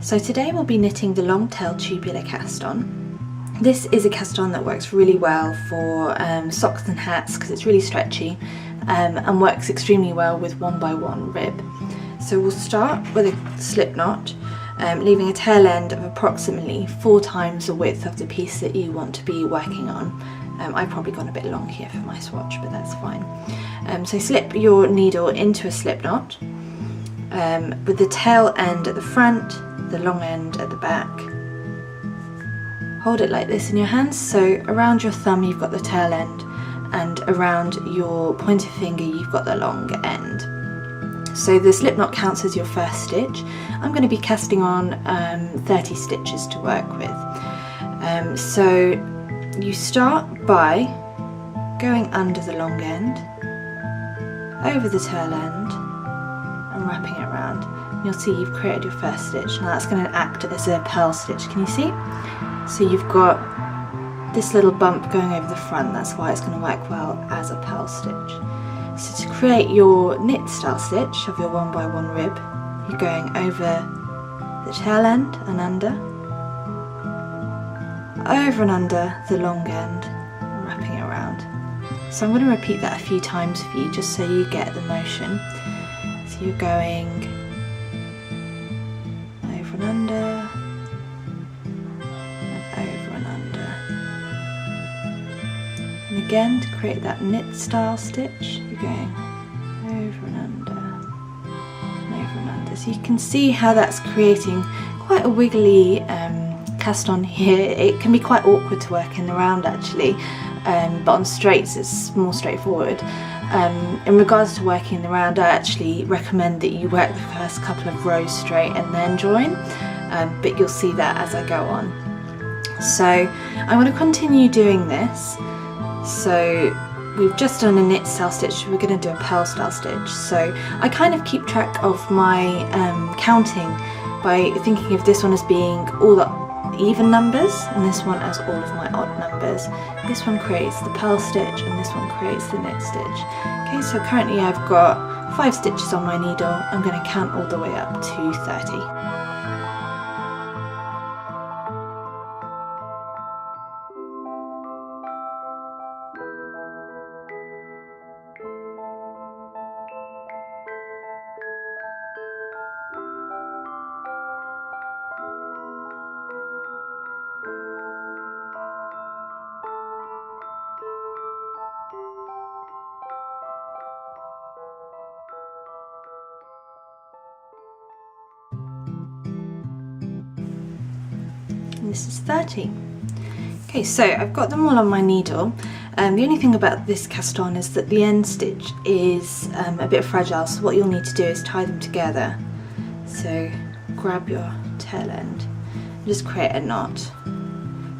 So today we'll be knitting the long-tailed tubular cast on. This is a cast on that works really well for socks and hats because it's really stretchy and works extremely well with 1x1 rib. So we'll start with a slip knot, leaving a tail end of approximately 4 times the width of the piece that you want to be working on. I've probably gone a bit long here for my swatch, but that's fine. So slip your needle into a slip knot with the tail end at the front, the long end at the back. Hold it like this in your hands, so around your thumb you've got the tail end and around your pointer finger you've got the long end. So the slip knot counts as your first stitch. I'm going to be casting on 30 stitches to work with. So you start by going under the long end, over the tail end and wrapping it around. You'll see you've created your first stitch. Now that's going to act as a purl stitch, can you see? So you've got this little bump going over the front, that's why it's going to work well as a purl stitch. So to create your knit style stitch of your 1x1 rib, you're going over the tail end and under, over and under the long end, and wrapping it around. So I'm going to repeat that a few times for you just so you get the motion. So you're going over and under, and over and under. And again, to create that knit style stitch, you're going over and under, and over and under. So you can see how that's creating quite a wiggly cast on here. It can be quite awkward to work in the round actually, but on straights it's more straightforward. In regards to working in the round, I actually recommend that you work the first couple of rows straight and then join, but you'll see that as I go on. So I'm going to continue doing this. So we've just done a knit style stitch, we're going to do a purl style stitch. So I kind of keep track of my counting by thinking of this one as being all the even numbers and this one as all of my odd numbers. This one creates the purl stitch and this one creates the knit stitch. Okay, so currently I've got 5 stitches on my needle. I'm going to count all the way up to 30. And this is 30. Okay, so I've got them all on my needle. The only thing about this cast on is that the end stitch is a bit fragile, so what you'll need to do is tie them together. So grab your tail end and just create a knot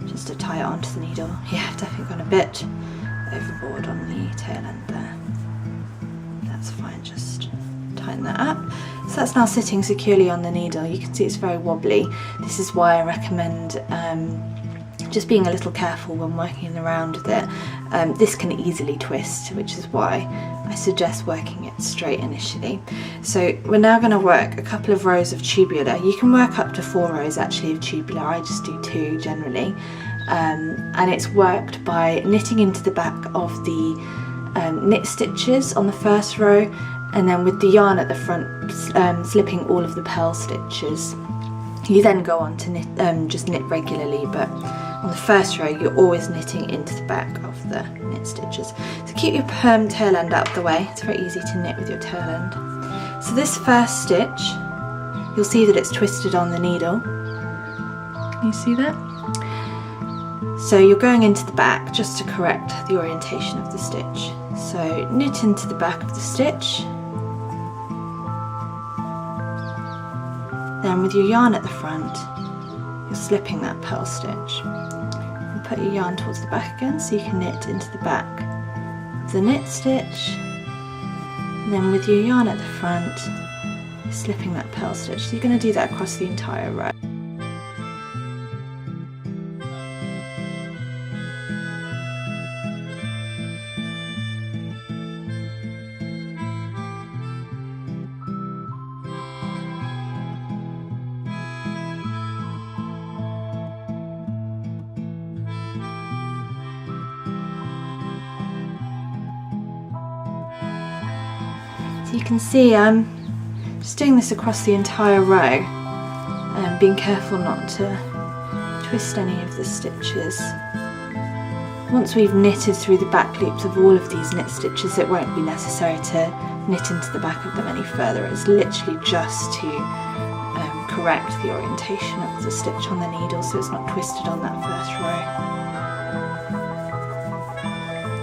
just to tie it onto the needle. Yeah, I've definitely gone a bit overboard on the tail end there. That's fine, just tighten that up. So that's now sitting securely on the needle. You can see it's very wobbly. This is why I recommend just being a little careful when working around with it. This can easily twist, which is why I suggest working it straight initially. So we're now going to work a couple of rows of tubular. You can work up to 4 rows actually of tubular. I just do 2 generally. And it's worked by knitting into the back of the knit stitches on the first row, and then with the yarn at the front slipping all of the purl stitches. You then go on to knit, just knit regularly, but on the first row you're always knitting into the back of the knit stitches. So keep your tail end out of the way. It's very easy to knit with your tail end. So this first stitch, you'll see that it's twisted on the needle. Can you see that? So you're going into the back just to correct the orientation of the stitch. So knit into the back of the stitch. Then with your yarn at the front, you're slipping that purl stitch. And put your yarn towards the back again so you can knit into the back of the knit stitch. And then with your yarn at the front, you're slipping that purl stitch. So you're going to do that across the entire row. you can see I'm just doing this across the entire row and being careful not to twist any of the stitches. Once we've knitted through the back loops of all of these knit stitches, it won't be necessary to knit into the back of them any further. It's literally just to correct the orientation of the stitch on the needle so it's not twisted on that first row.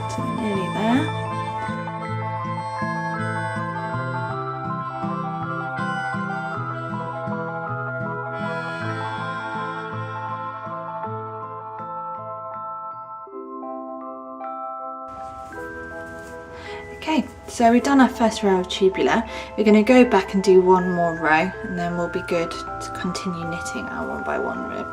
So nearly there. Okay, so we've done our first row of tubular. We're going to go back and do one more row and then we'll be good to continue knitting our 1 by 1 rib.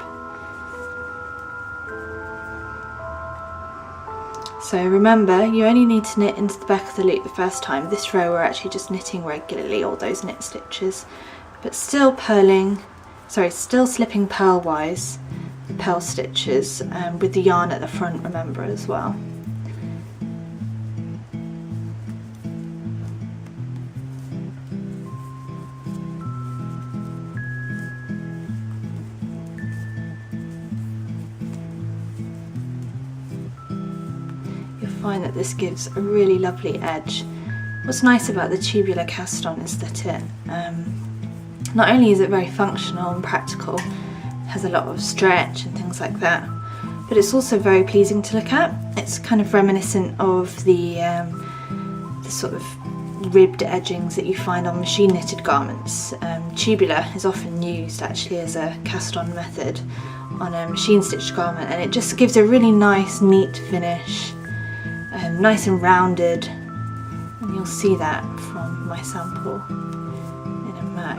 So remember, you only need to knit into the back of the loop the first time. This row we're actually just knitting regularly all those knit stitches, but still slipping purlwise the purl stitches with the yarn at the front, remember, as well. Find that this gives a really lovely edge. What's nice about the tubular cast on is that it not only is it very functional and practical, has a lot of stretch and things like that, but it's also very pleasing to look at. It's kind of reminiscent of the sort of ribbed edgings that you find on machine knitted garments. Tubular is often used actually as a cast on method on a machine stitched garment, and it just gives a really nice neat finish. Nice and rounded, and you'll see that from my sample in a mo.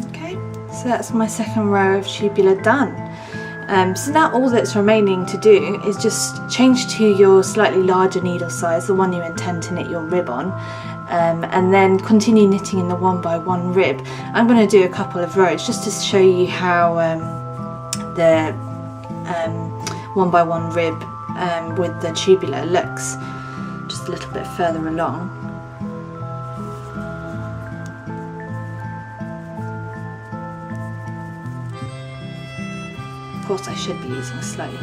Okay, so that's my second row of tubular done. So now all that's remaining to do is just change to your slightly larger needle size, the one you intend to knit your rib on, and then continue knitting in the 1 by 1 rib. I'm going to do a couple of rows just to show you how the 1 by 1 rib with the tubular looks just a little bit further along. Of course I should be using slightly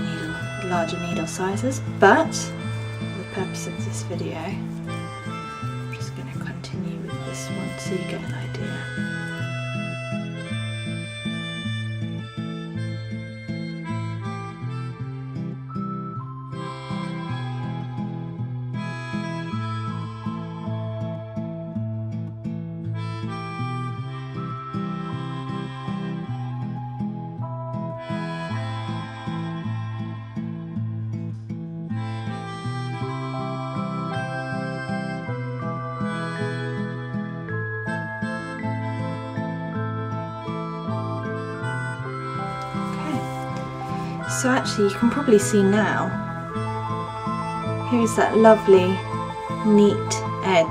larger needle sizes, but for the purpose of this video I'm just going to continue with this one so you get an idea. So actually you can probably see now, here's that lovely neat edge.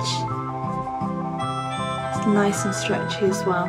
It's nice and stretchy as well.